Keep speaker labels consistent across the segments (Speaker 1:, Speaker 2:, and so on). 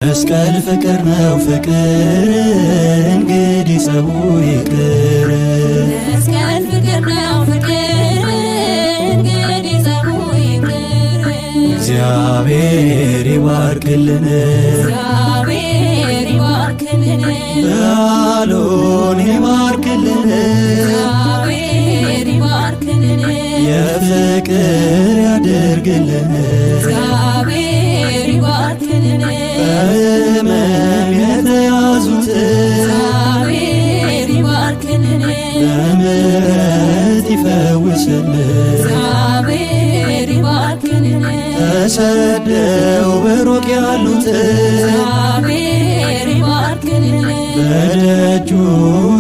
Speaker 1: መስቀል ፍቅር ነው ፍቅር እንግዲህ ጸቡ ይቅር።
Speaker 2: መስቀል ፍቅር ነው ፍቅር እንግዲህ ጸቡ ይቅር።
Speaker 1: እግዚአብሔር ይባርክልን
Speaker 2: እግዚአብሔር ይባርክልን
Speaker 1: በዓሉን ይባርክልን
Speaker 2: እግዚአብሔር ይባርክልን
Speaker 1: የፍቅር ያደርግልን
Speaker 2: እግዚአብሔር ይባርክልን
Speaker 1: በሕመም የተያዙት
Speaker 2: እግዚአብሔር ይባርክልን
Speaker 1: በምሕረት ይፈውስልን
Speaker 2: እግዚአብሔር ይባርክልን
Speaker 1: ተሰደው በሩቅ ያሉት
Speaker 2: እግዚአብሔር ይባርክልን
Speaker 1: በደጁ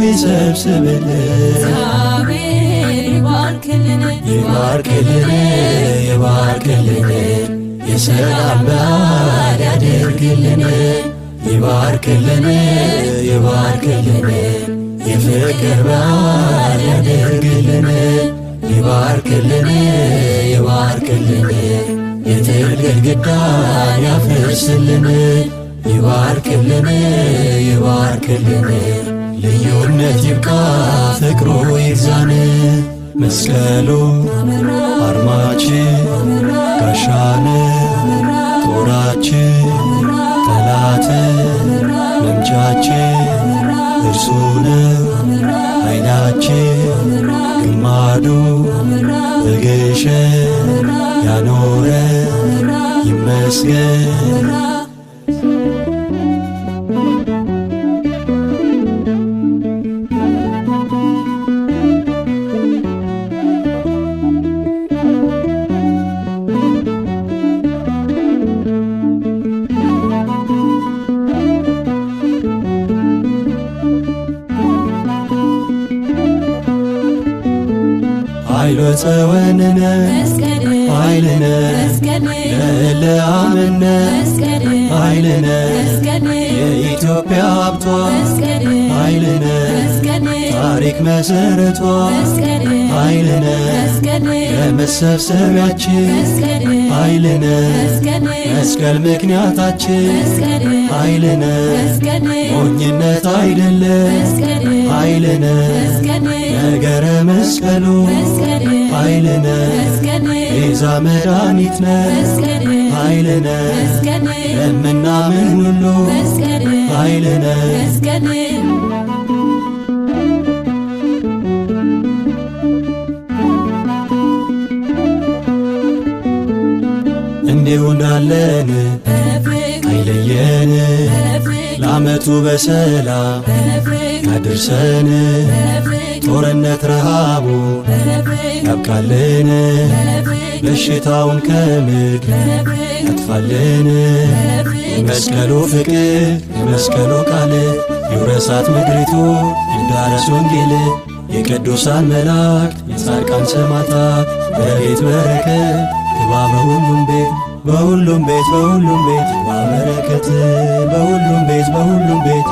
Speaker 1: ይሰብስብልን
Speaker 2: እግዚአብሔር ይባርክልን
Speaker 1: ይባርክልን ይባርክልን የሰላም በዓል ያደርግልን ይባርክልን ይባርክልን የፍቅር በዓል ያደርግልን ይባርክልን ይባርክልን የጥል ግድግዳን ያፍርስልን ይባርክልን ይባርክልን ልዩነት ይብቃ ፍቅሩ ይግዛን መስቀሉ አርማችን ጋሻን ጦራችን ጠላትን መምቻችን እርሱ ነው ኃይላችን ግማዱ በግሸን ያኖረ ይመስገን። ኃይሎ ጸወንነ ኃይልነ ለለአምነ ኃይልነ የኢትዮጵያ ሀብቷ ኃይልነ ታሪክ መሰረቷ ኃይልነ ለመሰብሰቢያችን ኃይልነ መስቀል ምክንያታችን ኃይልነ ሞኝነት አይደለም ኃይልነ ነገረ መስቀሉ ኃይልነ ቤዛ መድኃኒት ነው ኃይልነ ለምናምን ሁሉ ኃይልነ እንዲሁ እንዳለን አይለየን ለዓመቱ በሰላም ያድርሰን ጦርነት ረሃቡ ያብቃልን በሽታውን ከምድር ያጥፋልን የመስቀሉ ፍቅር የመስቀሉ ቃል ይውረሳት ምድሪቱ ይዳረስ ወንጌል የቅዱሳን መላእክት የጻድቃን ሰማዕታት በቤት በረከት ግባ በሁሉም ቤት በሁሉም ቤት በሁሉም ቤት ግባ በረከት በሁሉም ቤት